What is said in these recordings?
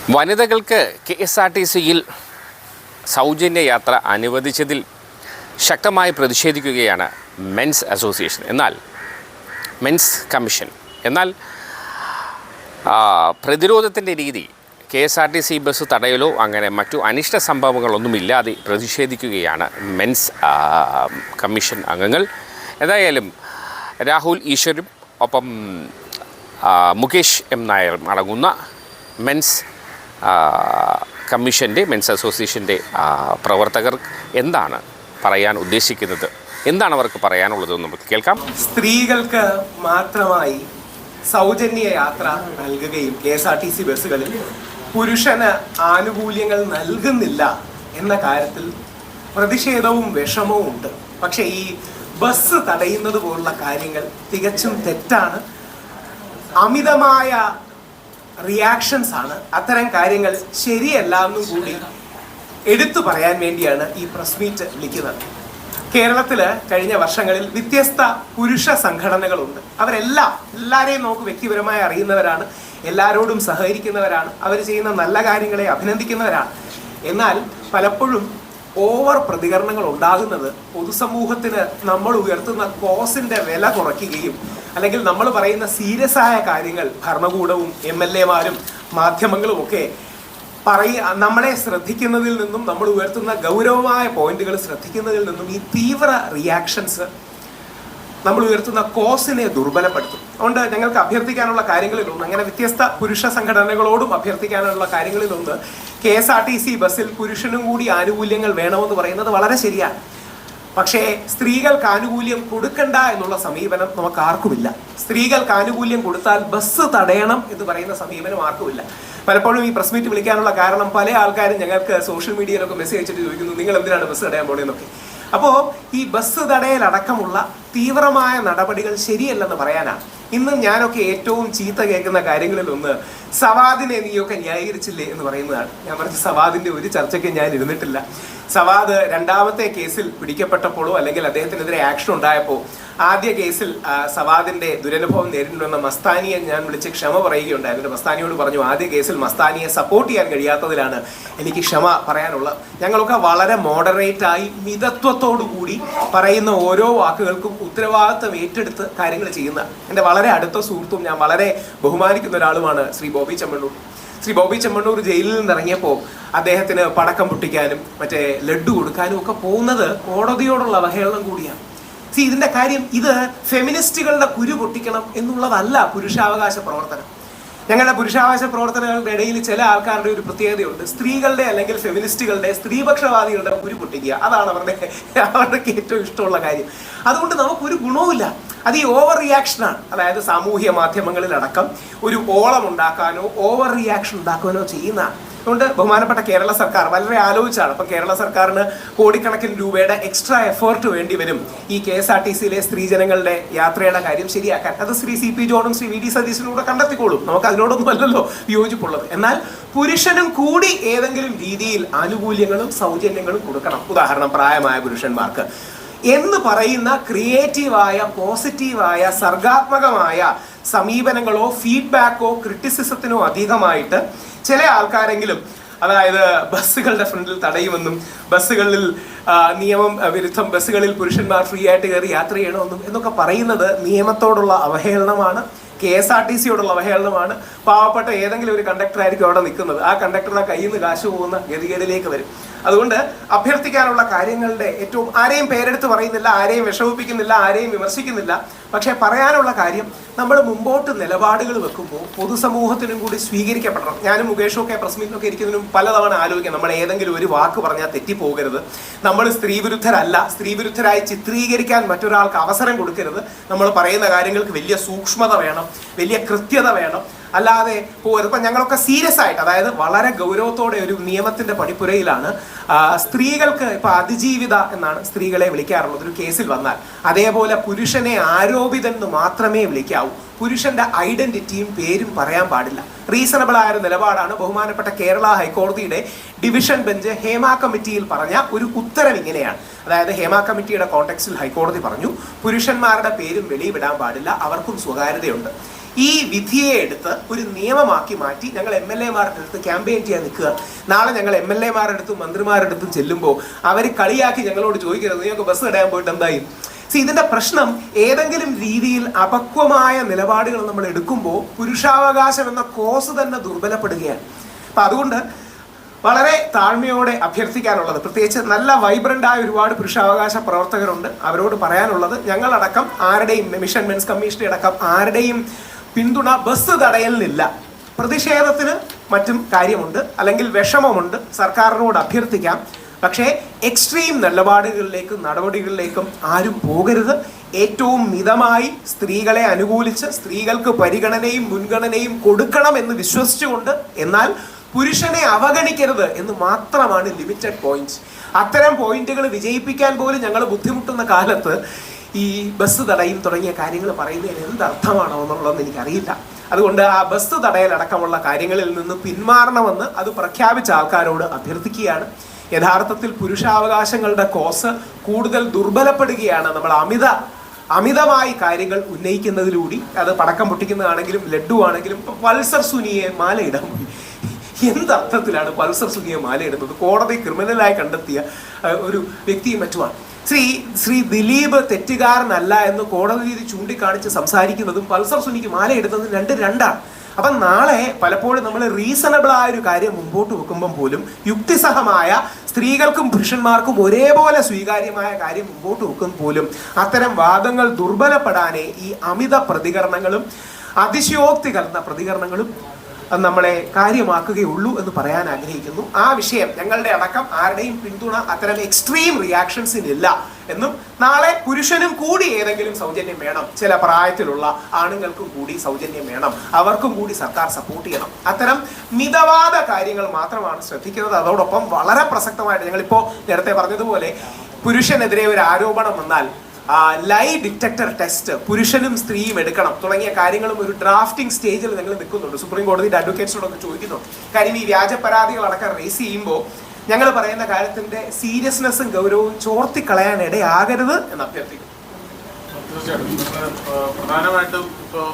വനിതകൾക്ക് KSRTCയിൽ സൗജന്യ യാത്ര അനുവദിച്ചതിൽ ശക്തമായി പ്രതിഷേധിക്കുകയാണ് മെൻസ് അസോസിയേഷൻ, മെൻസ് കമ്മീഷൻ. എന്നാൽ പ്രതിരോധത്തിൻ്റെ രീതി KSRTC ബസ് തടയലോ അങ്ങനെ മറ്റു അനിഷ്ട സംഭവങ്ങളൊന്നുമില്ലാതെ പ്രതിഷേധിക്കുകയാണ് മെൻസ് കമ്മീഷൻ അംഗങ്ങൾ. എന്തായാലും രാഹുൽ ഈശ്വരും ഒപ്പം മുകേഷ് M. നായരും അടങ്ങുന്ന മെൻസ് കമ്മീഷൻ്റെ, മെൻസ് അസോസിയേഷൻ്റെ പ്രവർത്തകർ എന്താണ് പറയാൻ ഉദ്ദേശിക്കുന്നത്, എന്താണ് അവർക്ക് പറയാനുള്ളതെന്ന് നമുക്ക് കേൾക്കാം. സ്ത്രീകൾക്ക് മാത്രമായി സൗജന്യ യാത്ര നൽകുകയും KSRTC ബസ്സുകളിൽ പുരുഷന് ആനുകൂല്യങ്ങൾ നൽകുന്നില്ല എന്ന കാര്യത്തിൽ പ്രതിഷേധവും വിഷമവും ഉണ്ട്. പക്ഷേ ഈ ബസ് തടയുന്നത് പോലുള്ള കാര്യങ്ങൾ തികച്ചും തെറ്റാണ്, അമിതമായ റിയാക്ഷൻസ് ആണ്. അത്തരം കാര്യങ്ങൾ ശരിയല്ല എന്നും കൂടി എടുത്തു പറയാൻ വേണ്ടിയാണ് ഈ പ്രസ് മീറ്റ് വിളിക്കുന്നത്. കേരളത്തിൽ കഴിഞ്ഞ വർഷങ്ങളിൽ വ്യത്യസ്ത പുരുഷ സംഘടനകളുണ്ട്. എല്ലാവരെയും നമുക്ക് വ്യക്തിപരമായി അറിയുന്നവരാണ്, എല്ലാവരോടും സഹകരിക്കുന്നവരാണ്, അവർ ചെയ്യുന്ന നല്ല കാര്യങ്ങളെ അഭിനന്ദിക്കുന്നവരാണ്. എന്നാൽ പലപ്പോഴും ഓവർ പ്രതികരണങ്ങൾ ഉണ്ടാകുന്നത് പൊതുസമൂഹത്തിന് നമ്മൾ ഉയർത്തുന്ന കോസിന്റെ വില കുറയ്ക്കുകയും അല്ലെങ്കിൽ നമ്മൾ പറയുന്ന സീരിയസ് ആയ കാര്യങ്ങൾ ഭരണകൂടവും MLA-മാരും മാധ്യമങ്ങളും ഒക്കെ നമ്മളെ ശ്രദ്ധിക്കുന്നതിൽ നിന്നും, നമ്മൾ ഉയർത്തുന്ന ഗൗരവമായ പോയിന്റുകൾ ശ്രദ്ധിക്കുന്നതിൽ നിന്നും ഈ തീവ്ര റിയാക്ഷൻസ് നമ്മൾ ഉയർത്തുന്ന കോസിനെ ദുർബലപ്പെടുത്തും. അതുകൊണ്ട് ഞങ്ങൾക്ക് അഭ്യർത്ഥിക്കാനുള്ള കാര്യങ്ങളിലൊന്ന്, അങ്ങനെ വ്യത്യസ്ത പുരുഷ സംഘടനകളോടും അഭ്യർത്ഥിക്കാനുള്ള കാര്യങ്ങളിലൊന്ന്, KSRTC ബസ്സിൽ പുരുഷനും കൂടി ആനുകൂല്യങ്ങൾ വേണമെന്ന് പറയുന്നത് വളരെ ശരിയാണ്. പക്ഷേ സ്ത്രീകൾക്ക് ആനുകൂല്യം കൊടുക്കണ്ട എന്നുള്ള സമീപനം നമുക്ക് ആർക്കുമില്ല. സ്ത്രീകൾക്ക് ആനുകൂല്യം കൊടുത്താൽ ബസ് തടയണം എന്ന് പറയുന്ന സമീപനം ആർക്കുമില്ല. പലപ്പോഴും ഈ പ്രസ് മീറ്റ് വിളിക്കാനുള്ള കാരണം, പല ആൾക്കാരും ഞങ്ങൾക്ക് സോഷ്യൽ മീഡിയയിലൊക്കെ മെസ്സേജ് അയച്ചിട്ട് ചോദിക്കുന്നു, നിങ്ങൾ എന്തിനാണ് ബസ് തടയാൻ പോണെന്നൊക്കെ. അപ്പോൾ ഈ ബസ് തടയലടക്കമുള്ള തീവ്രമായ നടപടികൾ ശരിയല്ലെന്ന് പറയാനാണ്. ഇന്നും ഞാനൊക്കെ ഏറ്റവും ചീത്ത കേൾക്കുന്ന കാര്യങ്ങളിലൊന്ന്, സവാദിനെ നീയൊക്കെ ന്യായീകരിച്ചില്ലേ എന്ന് പറയുന്നതാണ്. ഞാൻ പറഞ്ഞ സവാദിന്റെ ഒരു ചർച്ചയ്ക്ക് ഞാൻ ഇരുന്നിട്ടില്ല. സവാദ് രണ്ടാമത്തെ കേസിൽ പിടിക്കപ്പെട്ടപ്പോഴോ അല്ലെങ്കിൽ അദ്ദേഹത്തിനെതിരെ ആക്ഷൻ ഉണ്ടായപ്പോൾ ആദ്യ കേസിൽ സവാദിന്റെ ദുരനുഭവം നേരിട്ടുണ്ടെന്ന മസ്താനിയെ ഞാൻ വിളിച്ച് ക്ഷമ പറയുകയുണ്ടായിരുന്നു. മസ്താനിയോട് പറഞ്ഞു, ആദ്യ കേസിൽ മസ്താനിയെ സപ്പോർട്ട് ചെയ്യാൻ കഴിയാത്തതിലാണ് എനിക്ക് ക്ഷമ പറയാനുള്ളത്. ഞങ്ങളൊക്കെ വളരെ മോഡറേറ്റായി മിതത്വത്തോടു കൂടി പറയുന്ന ഓരോ വാക്കുകൾക്കും ഉത്തരവാദിത്വം ഏറ്റെടുത്ത് കാര്യങ്ങൾ ചെയ്യുന്ന എൻ്റെ വളരെ അടുത്ത സുഹൃത്തും ഞാൻ വളരെ ബഹുമാനിക്കുന്ന ഒരാളുമാണ് ശ്രീ ബോബി ചെമ്മണ്ണൂർ. ശ്രീ ബോബി ചെമ്മണ്ണൂർ ജയിലിൽ നിന്നിറങ്ങിയപ്പോൾ അദ്ദേഹത്തിന് പടക്കം പൊട്ടിക്കാനും മറ്റേ ലഡ്ഡു കൊടുക്കാനും ഒക്കെ പോകുന്നത് കോടതിയോടുള്ള അവഹേളനം കൂടിയാണ്. ഇതിന്റെ കാര്യം, ഇത് ഫെമിനിസ്റ്റുകളുടെ കുരു പൊട്ടിക്കണം എന്നുള്ളതല്ല പുരുഷാവകാശ പ്രവർത്തനം. ഞങ്ങളുടെ പുരുഷാവകാശ പ്രവർത്തനങ്ങളുടെ ഇടയിൽ ചില ആൾക്കാരുടെ ഒരു പ്രത്യേകതയുണ്ട്, സ്ത്രീകളുടെ അല്ലെങ്കിൽ ഫെമിനിസ്റ്റുകളുടെ, സ്ത്രീപക്ഷവാദികളുടെ കുരു പൊട്ടിക്കുക, അതാണ് അവരുടെ ഏറ്റവും ഇഷ്ടമുള്ള കാര്യം. അതുകൊണ്ട് നമുക്കൊരു ഗുണവുമില്ല. അത് ഈ ഓവർ റിയാക്ഷനാണ്. അതായത് സാമൂഹ്യ മാധ്യമങ്ങളിലടക്കം ഒരു ഓളം ഉണ്ടാക്കാനോ ഓവർ റിയാക്ഷൻ ഉണ്ടാക്കാനോ ചെയ്യുന്നതാണ്. അതുകൊണ്ട് ബഹുമാനപ്പെട്ട കേരള സർക്കാർ വളരെ ആലോചിച്ചാണ്. അപ്പം കേരള സർക്കാരിന് കോടിക്കണക്കിന് രൂപയുടെ എക്സ്ട്രാ എഫേർട്ട് വേണ്ടി വരും ഈ KSRTCയിലെ സ്ത്രീജനങ്ങളുടെ യാത്രയുടെ കാര്യം ശരിയാക്കാൻ. അത് ശ്രീ CP ജോണും ശ്രീ VD സതീശനും കൂടെ കണ്ടെത്തിക്കോളും. നമുക്ക് അതിനോടൊന്നും അല്ലല്ലോ വിയോജിപ്പുള്ളത്. എന്നാൽ പുരുഷനും കൂടി ഏതെങ്കിലും രീതിയിൽ ആനുകൂല്യങ്ങളും സൗജന്യങ്ങളും കൊടുക്കണം. ഉദാഹരണം, പ്രായമായ പുരുഷന്മാർക്ക് എന്ന് പറയുന്ന ക്രിയേറ്റീവായ, പോസിറ്റീവായ, സർഗാത്മകമായ സമീപനങ്ങളോ ഫീഡ്ബാക്കോ ക്രിറ്റിസിസത്തിനോ അധികമായിട്ട് ചില ആൾക്കാരെങ്കിലും, അതായത് ബസ്സുകളുടെ ഫ്രണ്ടിൽ തടയുമെന്നും ബസ്സുകളിൽ നിയമം വിരുദ്ധം ബസ്സുകളിൽ പുരുഷന്മാർ ഫ്രീ ആയിട്ട് കയറി യാത്ര ചെയ്യണമെന്നും എന്നൊക്കെ പറയുന്നത് നിയമത്തോടുള്ള അവഹേളനമാണ്, KSRTCയോടുള്ള അവഹേളനമാണ്. പാവപ്പെട്ട ഏതെങ്കിലും ഒരു കണ്ടക്ടറായിരിക്കും അവിടെ നിൽക്കുന്നത്, ആ കണ്ടക്ടറുടെ കയ്യിൽ നിന്ന് കാശ് പോകുന്ന ഗതികേടിലേക്ക് വരും. അതുകൊണ്ട് അഭ്യർത്ഥിക്കാനുള്ള കാര്യങ്ങളുടെ ഏറ്റവും, ആരെയും പേരെടുത്ത് പറയുന്നില്ല, ആരെയും വിഷമിപ്പിക്കുന്നില്ല, ആരെയും വിമർശിക്കുന്നില്ല. പക്ഷേ പറയാനുള്ള കാര്യം, നമ്മൾ മുമ്പോട്ട് നിലപാടുകൾ വെക്കുമ്പോൾ പൊതുസമൂഹത്തിനും കൂടി സ്വീകരിക്കപ്പെടണം. ഞാനും മുകേഷും ഒക്കെ പ്രസ് മീറ്റിലൊക്കെ ഇരിക്കുന്നതിനും പലതവണ ആലോചിക്കാം, നമ്മൾ ഏതെങ്കിലും ഒരു വാക്ക് പറഞ്ഞാൽ തെറ്റിപ്പോകരുത്, നമ്മൾ സ്ത്രീവിരുദ്ധരല്ല, സ്ത്രീവിരുദ്ധരായി ചിത്രീകരിക്കാൻ മറ്റൊരാൾക്ക് അവസരം കൊടുക്കരുത്, നമ്മൾ പറയുന്ന കാര്യങ്ങൾക്ക് വലിയ സൂക്ഷ്മത വേണം, വലിയ കൃത്യത വേണം, അല്ലാതെ പോകരുത്. ഇപ്പം ഞങ്ങളൊക്കെ സീരിയസ് ആയിട്ട്, അതായത് വളരെ ഗൗരവത്തോടെ ഒരു നിയമത്തിന്റെ പടിപ്പുരയിലാണ് സ്ത്രീകൾക്ക് ഇപ്പം അതിജീവിത എന്നാണ് സ്ത്രീകളെ വിളിക്കാറുള്ളത് ഒരു കേസിൽ വന്നാൽ. അതേപോലെ പുരുഷനെ ആരോപിതൻ എന്ന് മാത്രമേ വിളിക്കാവൂ. പുരുഷന്റെ ഐഡന്റിറ്റിയും പേരും പറയാൻ പാടില്ല. റീസണബിൾ ആയ ഒരു നിലപാടാണ് ബഹുമാനപ്പെട്ട കേരള ഹൈക്കോടതിയുടെ ഡിവിഷൻ ബെഞ്ച് ഹേമ കമ്മിറ്റിയിൽ പറഞ്ഞ ഒരു ഉത്തരവ് ഇങ്ങനെയാണ്. അതായത് ഹേമ കമ്മിറ്റിയുടെ കോണ്ടെക്സ്റ്റിൽ ഹൈക്കോടതി പറഞ്ഞു, പുരുഷന്മാരുടെ പേരും വെളിവിടാൻ പാടില്ല, അവർക്കും സ്വകാര്യതയുണ്ട്. ഈ വിധിയെ എടുത്ത് ഒരു നിയമമാക്കി മാറ്റി ഞങ്ങൾ MLA-മാരുടെ അടുത്ത് ക്യാമ്പയിൻ ചെയ്യാൻ നിൽക്കുക. നാളെ ഞങ്ങൾ MLA-മാരുടെ അടുത്തും മന്ത്രിമാരുടെ അടുത്തും ചെല്ലുമ്പോൾ അവർ കളിയാക്കി ഞങ്ങളോട് ചോദിക്കരുത് നിങ്ങൾക്ക് ബസ് തടയാൻ പോയിട്ട് എന്തായി. ഇതിന്റെ പ്രശ്നം ഏതെങ്കിലും രീതിയിൽ അപക്വമായ നിലപാടുകൾ നമ്മൾ എടുക്കുമ്പോൾ പുരുഷാവകാശം എന്ന കോസ് തന്നെ ദുർബലപ്പെടുകയാണ്. അപ്പം അതുകൊണ്ട് വളരെ താഴ്മയോടെ അഭ്യർത്ഥിക്കാനുള്ളത്, പ്രത്യേകിച്ച് നല്ല വൈബ്രൻ്റായ ഒരുപാട് പുരുഷാവകാശ പ്രവർത്തകരുണ്ട്, അവരോട് പറയാനുള്ളത് ഞങ്ങളടക്കം ആരുടെയും മിഷൻ മെൻസ് കമ്മീഷന്റെ അടക്കം ആരുടെയും പിന്തുണ ബസ് തടയലിനില്ല. പ്രതിഷേധത്തിന് മറ്റും കാര്യമുണ്ട്, അല്ലെങ്കിൽ വിഷമമുണ്ട്, സർക്കാരിനോട് അഭ്യർത്ഥിക്കാം. പക്ഷേ എക്സ്ട്രീം നിലപാടുകളിലേക്കും നടപടികളിലേക്കും ആരും പോകരുത്. ഏറ്റവും മിതമായി സ്ത്രീകളെ അനുകൂലിച്ച് സ്ത്രീകൾക്ക് പരിഗണനയും മുൻഗണനയും കൊടുക്കണം എന്ന് വിശ്വസിച്ചുകൊണ്ട്, എന്നാൽ പുരുഷനെ അവഗണിക്കരുത് എന്ന് മാത്രമാണ് ലിമിറ്റഡ് പോയിന്റ്സ്. അത്തരം പോയിന്റുകൾ വിജയിപ്പിക്കാൻ പോലും ഞങ്ങൾ ബുദ്ധിമുട്ടുന്ന കാലത്ത് ഈ ബസ് തടയും തുടങ്ങിയ കാര്യങ്ങൾ പറയുന്നതിന് എന്തർത്ഥമാണോ എന്നുള്ളതെന്ന് എനിക്കറിയില്ല. അതുകൊണ്ട് ആ ബസ് തടയലടക്കമുള്ള കാര്യങ്ങളിൽ നിന്ന് പിന്മാറണമെന്ന് അത് പ്രഖ്യാപിച്ച ആൾക്കാരോട് അഭ്യർത്ഥിക്കുകയാണ്. യഥാർത്ഥത്തിൽ പുരുഷാവകാശങ്ങളുടെ കോസ് കൂടുതൽ ദുർബലപ്പെടുകയാണ് നമ്മൾ അമിതമായി കാര്യങ്ങൾ ഉന്നയിക്കുന്നതിലൂടെ. അത് പടക്കം പൊട്ടിക്കുന്നതാണെങ്കിലും ലഡ്ഡു ആണെങ്കിലും. പൾസർ സുനിയെ മാലയിടാൻ പോയി. എന്തർത്ഥത്തിലാണ് പൾസർ സുനിയെ മാലയിടുന്നത്? കോടതി ക്രിമിനലായി കണ്ടെത്തിയ ഒരു വ്യക്തിയും മറ്റുമാണ്. ശ്രീ ദിലീപ് തെറ്റുകാരനല്ല എന്ന് കോടതി രീതി ചൂണ്ടിക്കാണിച്ച് സംസാരിക്കുന്നതും പൾസർ സുനിക്ക് മാലയിടുന്നതും രണ്ടാണ്. അപ്പം നാളെ പലപ്പോഴും നമ്മൾ റീസണബിൾ ആയ ഒരു കാര്യം മുമ്പോട്ട് വെക്കുമ്പം പോലും യുക്തിസഹമായ സ്ത്രീകൾക്കും പുരുഷന്മാർക്കും ഒരേപോലെ സ്വീകാര്യമായ കാര്യം മുമ്പോട്ട് വെക്കും പോലും അത്തരം വാദങ്ങൾ ദുർബലപ്പെടാനേ ഈ അമിത പ്രതികരണങ്ങളും അതിശയോക്തി കലർന്ന പ്രതികരണങ്ങളും നമ്മളെ കാര്യമാക്കുകയുള്ളൂ എന്ന് പറയാൻ ആഗ്രഹിക്കുന്നു. ആ വിഷയം ഞങ്ങളുടെ അടക്കം ആരുടെയും പിന്തുണ അത്തരം എക്സ്ട്രീം റിയാക്ഷൻസിനില്ല എന്നും, നാളെ പുരുഷനും കൂടി ഏതെങ്കിലും സൗജന്യം വേണം, ചില പ്രായത്തിലുള്ള ആണുങ്ങൾക്കും കൂടി സൗജന്യം വേണം, അവർക്കും കൂടി സർക്കാർ സപ്പോർട്ട് ചെയ്യണം. അത്തരം മിതവാദ കാര്യങ്ങൾ മാത്രമാണ് ശ്രദ്ധിക്കുന്നത്. അതോടൊപ്പം വളരെ പ്രസക്തമായിട്ട് ഞങ്ങളിപ്പോൾ നേരത്തെ പറഞ്ഞതുപോലെ പുരുഷനെതിരെ ഒരു ആരോപണം വന്നാൽ ലൈ ഡിറ്റക്ടർ ടെസ്റ്റ് പുരുഷനും സ്ത്രീയും എടുക്കണം തുടങ്ങിയ കാര്യങ്ങളും ഒരു ഡ്രാഫ്റ്റിംഗ് സ്റ്റേജിൽ നിങ്ങൾ നിൽക്കുന്നുണ്ട്. സുപ്രീം കോടതിയുടെ അഡ്വക്കേറ്റ്സിനോടൊക്കെ ചോദിക്കുന്നുണ്ട്. കാര്യം ഈ വ്യാജ പരാതികളടക്കം റേസ് ചെയ്യുമ്പോൾ ഞങ്ങൾ പറയുന്ന കാര്യത്തിന്റെ സീരിയസ്നെസ്സും ഗൗരവവും ചോർത്തിക്കളയാൻ ഇടയാകരുത് എന്ന് അഭ്യർത്ഥിക്കുന്നു. പ്രധാനമായിട്ടും ഇപ്പോൾ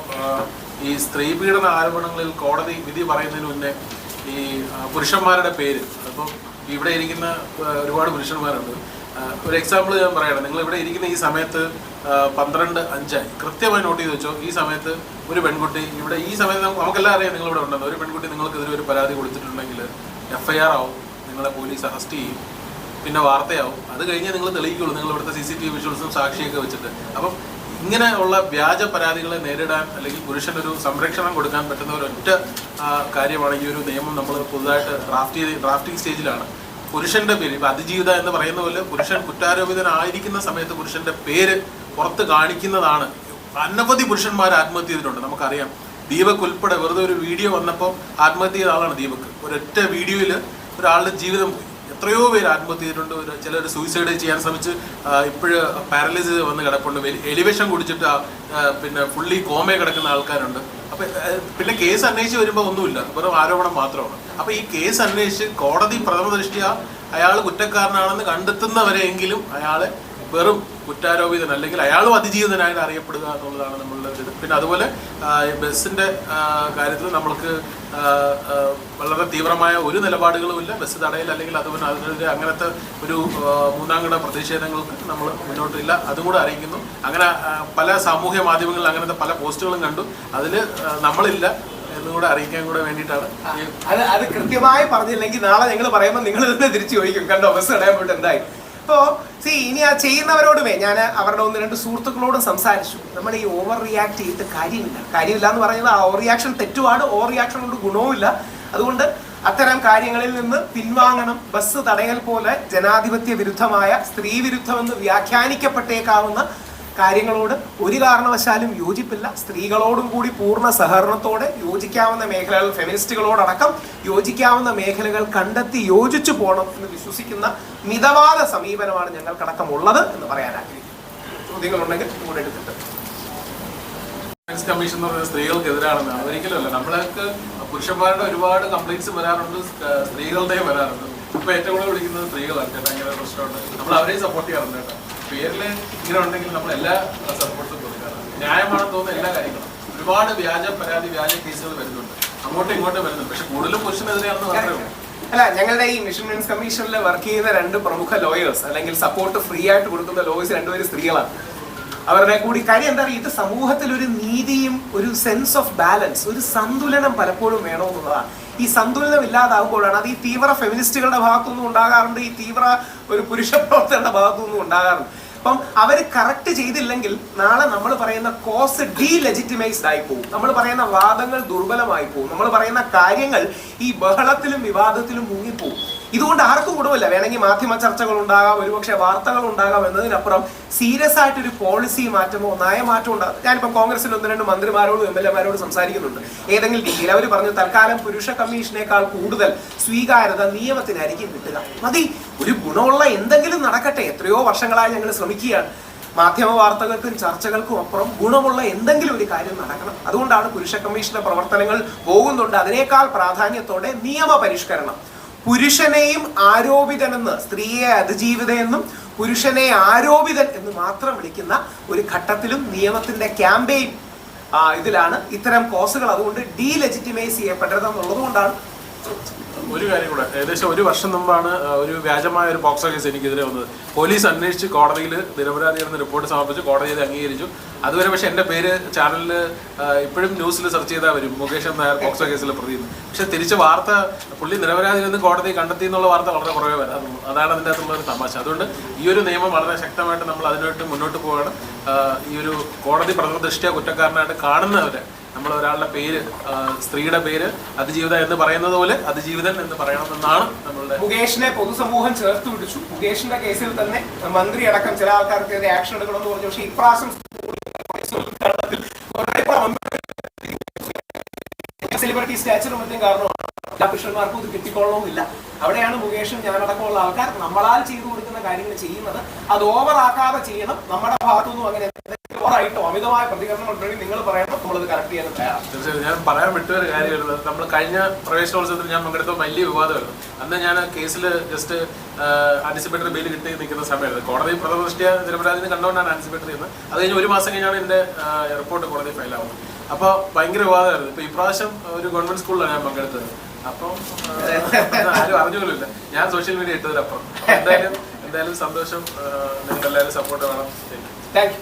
ഈ സ്ത്രീ പീഡന ആരോപണങ്ങളിൽ കോടതി വിധി പറയുന്നതിന് മുന്നേ ഈ പുരുഷന്മാരുടെ പേര്, അപ്പോൾ ഇവിടെ ഇരിക്കുന്ന ഒരുപാട് പുരുഷന്മാരുണ്ട്. ഒരു എക്സാമ്പിൾ ഞാൻ പറയണം. നിങ്ങൾ ഇവിടെ ഇരിക്കുന്ന ഈ സമയത്ത് 12:05 കൃത്യമായി നോട്ട് ചെയ്ത് വെച്ചോ. ഈ സമയത്ത് ഒരു പെൺകുട്ടി ഇവിടെ, ഈ സമയത്ത് നമുക്കെല്ലാം അറിയാം നിങ്ങളിവിടെ ഉണ്ടെന്ന്. ഒരു പെൺകുട്ടി നിങ്ങൾക്കെതിരെ ഒരു പരാതി കൊടുത്തിട്ടുണ്ടെങ്കിൽ FIR ആവും, നിങ്ങളെ പോലീസ് അറസ്റ്റ് ചെയ്യും, പിന്നെ വാർത്തയാവും. അത് കഴിഞ്ഞ് നിങ്ങൾ തെളിയിക്കുള്ളൂ, നിങ്ങൾ ഇവിടുത്തെ CCTV വിഷ്വൽസും സാക്ഷിയൊക്കെ വെച്ചിട്ട്. അപ്പം ഇങ്ങനെയുള്ള വ്യാജ പരാതികളെ നേരിടാൻ അല്ലെങ്കിൽ പുരുഷനൊരു സംരക്ഷണം കൊടുക്കാൻ പറ്റുന്ന ഒരൊറ്റ കാര്യമാണ് ഈ ഒരു നിയമം. നമ്മൾ പുതുതായിട്ട് ഡ്രാഫ്റ്റിംഗ് സ്റ്റേജിലാണ്. പുരുഷന്റെ പേര്, ഇപ്പം അതിജീവിത എന്ന് പറയുന്ന പോലെ പുരുഷൻ കുറ്റാരോപിതനായിരിക്കുന്ന സമയത്ത് പുരുഷന്റെ പേര് പുറത്ത് കാണിക്കുന്നതാണ്. അനവധി പുരുഷന്മാർ ആത്മഹത്യ ചെയ്തിട്ടുണ്ട്, നമുക്കറിയാം. ദീപക് ഉൾപ്പെടെ വെറുതെ ഒരു വീഡിയോ വന്നപ്പോൾ ആത്മഹത്യ ചെയ്ത ആളാണ് ദീപക്. ഒരൊറ്റ വീഡിയോയിൽ ഒരാളുടെ ജീവിതം പോയി. എത്രയോ പേര് ആത്മഹത്യ ചെയ്തിട്ടുണ്ട്. ചിലർ സൂയിസൈഡ് ചെയ്യാൻ ശ്രമിച്ച് ഇപ്പോഴ് പാരലൈസ് വന്ന് കിടപ്പുണ്ട്. എലിവേഷൻ കുടിച്ചിട്ട് പിന്നെ ഫുള്ളി കോമയെ കിടക്കുന്ന ആൾക്കാരുണ്ട്. അപ്പം പിന്നെ കേസ് അന്വേഷിച്ച് വരുമ്പോൾ ഒന്നുമില്ല, വെറും ആരോപണം മാത്രമാണ്. അപ്പം ഈ കേസ് അന്വേഷിച്ച് കോടതി പ്രഥമ ദൃഷ്ട്യാ അയാൾ കുറ്റക്കാരനാണെന്ന് കണ്ടെത്തുന്നവരെയെങ്കിലും അയാളെ വെറും കുറ്റാരോപിതൻ അല്ലെങ്കിൽ അയാളും അതിജീവിതനായിട്ട് അറിയപ്പെടുക എന്നുള്ളതാണ് നമ്മളുടെ ഇത്. പിന്നെ അതുപോലെ ബസ്സിൻ്റെ കാര്യത്തിൽ നമ്മൾക്ക് വളരെ തീവ്രമായ ഒരു നിലപാടുകളുമില്ല. ബസ് തടയൽ അല്ലെങ്കിൽ അതുപോലെ അതിനെതിരെ അങ്ങനത്തെ ഒരു മൂന്നാംകിട പ്രതിഷേധങ്ങൾക്ക് നമ്മൾ മുന്നോട്ടില്ല, അതും കൂടെ അറിയിക്കുന്നു. അങ്ങനെ പല സാമൂഹ്യ മാധ്യമങ്ങളിൽ അങ്ങനത്തെ പല പോസ്റ്റുകളും കണ്ടു, അതിൽ നമ്മളില്ല എന്നുകൂടെ അറിയിക്കാൻ കൂടെ വേണ്ടിയിട്ടാണ്. അത് കൃത്യമായി പറഞ്ഞില്ലെങ്കിൽ നാളെ ഞങ്ങൾ പറയുമ്പോൾ നിങ്ങൾ തന്നെ തിരിച്ചു ചോദിക്കും, കണ്ടോ ബസ് തടയാൻ പോയിട്ട് എന്തായി. ഇപ്പോൾ ഇനി ആ ചെയ്യുന്നവരോടുമേ ഞാൻ അവരുടെ 1-2 സുഹൃത്തുക്കളോടും സംസാരിച്ചു. നമ്മൾ ഈ ഓവർ റിയാക്ട് ചെയ്തിട്ട് കാര്യമില്ല എന്ന് പറയുന്നത് ആ ഓവർ റിയാക്ഷൻ തെറ്റുമാണ്. ഓവർ റിയാക്ഷൻ കൊണ്ട് ഗുണവുമില്ല. അതുകൊണ്ട് അത്തരം കാര്യങ്ങളിൽ നിന്ന് പിൻവാങ്ങണം. ബസ് തടയൽ പോലെ ജനാധിപത്യ വിരുദ്ധമായ സ്ത്രീ വിരുദ്ധമെന്ന് വ്യാഖ്യാനിക്കപ്പെട്ടേക്കാവുന്ന കാര്യങ്ങളോട് ഒരു കാരണവശാലും യോജിപ്പില്ല. സ്ത്രീകളോടും കൂടി പൂർണ്ണ സഹകരണത്തോടെ യോജിക്കാവുന്ന മേഖലകൾ, ഫെമിനിസ്റ്റുകളോടക്കം യോജിക്കാവുന്ന മേഖലകൾ കണ്ടെത്തി യോജിച്ചു പോകണം എന്ന് വിശ്വസിക്കുന്ന മിതവാദ സമീപനമാണ് ഞങ്ങൾക്കടക്കമുള്ളത് എന്ന് പറയാൻ ആഗ്രഹിക്കുന്നു. ചോദ്യങ്ങളുണ്ടെങ്കിൽ കൂടെ എടുത്തിട്ട്. കമ്മീഷൻ എന്ന് പറയുന്നത് സ്ത്രീകൾക്കെതിരാണെന്ന് ഒരിക്കലുമല്ല. നമ്മൾക്ക് പുരുഷന്മാരുടെ ഒരുപാട് കംപ്ലൈൻറ്റ്സ് വരാറുണ്ട്, സ്ത്രീകളുടെയും വരാറുണ്ട്. ഇപ്പൊ ഏറ്റവും കൂടുതൽ വിളിക്കുന്നത് സ്ത്രീകളാണ്. ചേട്ടാ ഇങ്ങനെ പ്രശ്നമുണ്ട്, നമ്മൾ അവരെയും സപ്പോർട്ട് ചെയ്യാറുണ്ട്. കേട്ടോ പേരിൽ ഇങ്ങനെ ഉണ്ടെങ്കിൽ നമ്മൾ എല്ലാ സപ്പോർട്ടും കൊടുക്കാറുണ്ട്. ന്യായമാണെന്ന് തോന്നുന്ന എല്ലാ കാര്യങ്ങളും ഒരുപാട് വ്യാജ പരാതി, വ്യാജ കേസുകൾ വരുന്നുണ്ട്, അങ്ങോട്ടും ഇങ്ങോട്ടും വരുന്നുണ്ട്. പക്ഷെ കൂടുതലും പുരുഷനെതിരെയാണെന്ന് മാത്രമേ ഉള്ളൂ. അല്ല, ഞങ്ങളുടെ ഈ മിഷൻ വിമൻസ് കമ്മീഷനിൽ വർക്ക് ചെയ്യുന്ന 2 പ്രമുഖ ലോയേഴ്സ് അല്ലെങ്കിൽ സപ്പോർട്ട് ഫ്രീ ആയിട്ട് കൊടുക്കുന്ന ലോയേഴ്സ് 2 പേര് സ്ത്രീകളാണ്. അവരുടെ കൂടി കാര്യം എന്താ പറയുക, ഇത് സമൂഹത്തിൽ ഒരു നീതിയും ഒരു സെൻസ് ഓഫ് ബാലൻസ്, ഒരു സന്തുലനം പലപ്പോഴും വേണമെന്നുള്ളതാണ്. ഈ സന്തുലനം ഇല്ലാതാകുമ്പോഴാണ് അത് ഈ തീവ്ര ഫെമിനിസ്റ്റുകളുടെ ഭാഗത്തുനിന്നും ഉണ്ടാകാറുണ്ട്, ഈ തീവ്ര ഒരു പുരുഷ പ്രവർത്തകരുടെ ഭാഗത്തുനിന്നും ഉണ്ടാകാറുണ്ട്. അപ്പം അവർ കറക്റ്റ് ചെയ്തില്ലെങ്കിൽ നാളെ നമ്മൾ പറയുന്ന കോസ് ഡീലെജിറ്റിമൈസ്ഡ് ആയി പോകും, നമ്മൾ പറയുന്ന വാദങ്ങൾ ദുർബലമായി പോകും, നമ്മൾ പറയുന്ന കാര്യങ്ങൾ ഈ ബഹളത്തിലും വിവാദത്തിലും മുങ്ങിപ്പോകും. ഇതുകൊണ്ട് ആർക്കും ഗുണമില്ല. വേണമെങ്കിൽ മാധ്യമ ചർച്ചകൾ ഉണ്ടാകാം, ഒരുപക്ഷെ വാർത്തകൾ ഉണ്ടാകാം, എന്നതിനപ്പുറം സീരിയസ് ആയിട്ടൊരു പോളിസി മാറ്റമോ നയമാറ്റമോ ഉണ്ടാകും. ഞാനിപ്പോൾ കോൺഗ്രസിൽ 1-2 മന്ത്രിമാരോടും MLA മാരോടും സംസാരിക്കുന്നുണ്ട്. ഏതെങ്കിലും രീതിയിൽ അവർ പറഞ്ഞു തൽക്കാലം പുരുഷ കമ്മീഷനേക്കാൾ കൂടുതൽ സ്വീകാര്യത നിയമത്തിനായിരിക്കും കിട്ടുക. മതി, ഒരു ഗുണമുള്ള എന്തെങ്കിലും നടക്കട്ടെ. എത്രയോ വർഷങ്ങളായി ഞങ്ങൾ ശ്രമിക്കുകയാണ്. മാധ്യമ വാർത്തകൾക്കും ചർച്ചകൾക്കും അപ്പുറം ഗുണമുള്ള എന്തെങ്കിലും ഒരു കാര്യം നടക്കണം. അതുകൊണ്ടാണ് പുരുഷ കമ്മീഷന്റെ പ്രവർത്തനങ്ങൾ പോകുന്നുണ്ട്. അതിനേക്കാൾ പ്രാധാന്യത്തോടെ നിയമപരിഷ്കരണം. പുരുഷനെയും ആരോപിതനെന്ന്, സ്ത്രീയെ അതിജീവിതയെന്നും പുരുഷനെ ആരോപിതൻ എന്ന് മാത്രം വിളിക്കുന്ന ഒരു ഘട്ടത്തിലും നിയമത്തിന്റെ ക്യാമ്പയിൻ ഇതിലാണ് ഇത്തരം കോസുകൾ അതുകൊണ്ട് ഡീലെജിറ്റിമൈസ് ചെയ്യപ്പെടരുതെന്നുള്ളത് കൊണ്ടാണ്. ഒരു കാര്യം കൂടെ, ഏകദേശം 1 വർഷം മുമ്പാണ് ഒരു വ്യാജമായ ഒരു പോക്സോ കേസ് എനിക്കെതിരെ വന്നത്. പോലീസ് അന്വേഷിച്ച് കോടതിയിൽ നിരപരാധിയാണെന്ന് റിപ്പോർട്ട് സമർപ്പിച്ചു, കോടതി അത് അംഗീകരിച്ചു. അതുവരെ പക്ഷെ എൻ്റെ പേര് ചാനലിൽ ഇപ്പോഴും ന്യൂസിൽ സെർച്ച് ചെയ്താൽ വരും, മുകേഷ് നായർ പോക്സോ കേസിൽ പ്രതിയെന്ന്. പക്ഷെ തിരിച്ച് വാർത്ത പുള്ളി നിരപരാധിയെന്ന് കോടതി കണ്ടെത്തി എന്നുള്ള വാർത്ത വളരെ കുറവേ വരാറുള്ളൂ. അതാണ് അതിൻ്റെ അകത്തുള്ള ഒരു തമാശ. അതുകൊണ്ട് ഈ ഒരു നിയമം വളരെ ശക്തമായിട്ട് നമ്മൾ അതിനായിട്ട് മുന്നോട്ട് പോവുകയാണ്. ഈ ഒരു കോടതി പ്രഥമ ദൃഷ്ട്യാ കുറ്റക്കാരനായിട്ട് കാണുന്നവരെ നമ്മൾ ഒരാളുടെ പേര്, സ്ത്രീയുടെ പേര് അതിജീവിത എന്ന് പറയുന്നത് പോലെ അതിജീവിതൻ എന്ന് പറയണമെന്നാണ് നമ്മളുടെ. മുകേഷിനെ പൊതുസമൂഹം ചേർത്ത് പിടിച്ചു. മുകേഷിന്റെ കേസിൽ തന്നെ മന്ത്രി അടക്കം ചില ആൾക്കാർക്കെതിരെ ആക്ഷൻ എടുക്കണമെന്ന് പറഞ്ഞു. പക്ഷേ ഇപ്രാവശ്യം സെലിബ്രിറ്റി സ്റ്റാച്ചറും മറ്റും കാരണമാണ് എല്ലാ പുരുഷന്മാർക്കും ഇത് കിട്ടിക്കൊള്ളണമെന്നില്ല. അവിടെയാണ് മുകേഷും ഞാനടക്കമുള്ള ആൾക്കാർ നമ്മളാൽ ചെയ്തു കൊടുക്കുന്ന കാര്യങ്ങൾ ചെയ്യുന്നത് അത് ഓവറാക്കാതെ ചെയ്യണം. നമ്മുടെ ഭാഗത്തുനിന്നും അങ്ങനെ ഓവറായിട്ടോ അമിതമായ പ്രതികരണം ഉണ്ടെങ്കിൽ നിങ്ങൾ പറയണം, നമ്മളത് കറക്റ്റ് ചെയ്യാൻ തയ്യാറാണ്. തീർച്ചയായും ഞാൻ പറയാൻ വിട്ടൊരു കാര്യമായിരുന്നു, നമ്മൾ കഴിഞ്ഞ പ്രവേശനോത്സവത്തിൽ ഞാൻ പങ്കെടുത്ത വലിയ വിവാദമായിരുന്നു. അന്ന് ഞാൻ കേസിൽ ജസ്റ്റ് ആന്റിസിപ്പേറ്ററി ബെയിൽ കിട്ടി നിൽക്കുന്ന സമയത്ത് കോടതി പ്രഥമ ദൃഷ്ട്യാ നിരപരാധിനെ കണ്ടുകൊണ്ടാണ് ആന്റിസിപ്പേറ്ററി ചെയ്യുന്നത്. അത് കഴിഞ്ഞ് 1 മാസം കഴിഞ്ഞാണ് എൻ്റെ റിപ്പോർട്ട് കോടതി ഫയലാവുന്നത്. അപ്പോൾ ഭയങ്കര വിവാദമായിരുന്നു. ഇപ്പോൾ ഇപ്രാവശ്യം ഒരു ഗവൺമെന്റ് സ്കൂളിലാണ് ഞാൻ പങ്കെടുത്തത്. അപ്പം ആരും അറിഞ്ഞുപോലുമില്ല, ഞാൻ സോഷ്യൽ മീഡിയ ഇട്ടതിലപ്പുറം. എന്തായാലും സന്തോഷം. നിങ്ങൾ എല്ലാവരും സപ്പോർട്ട് വേണം. Thank you.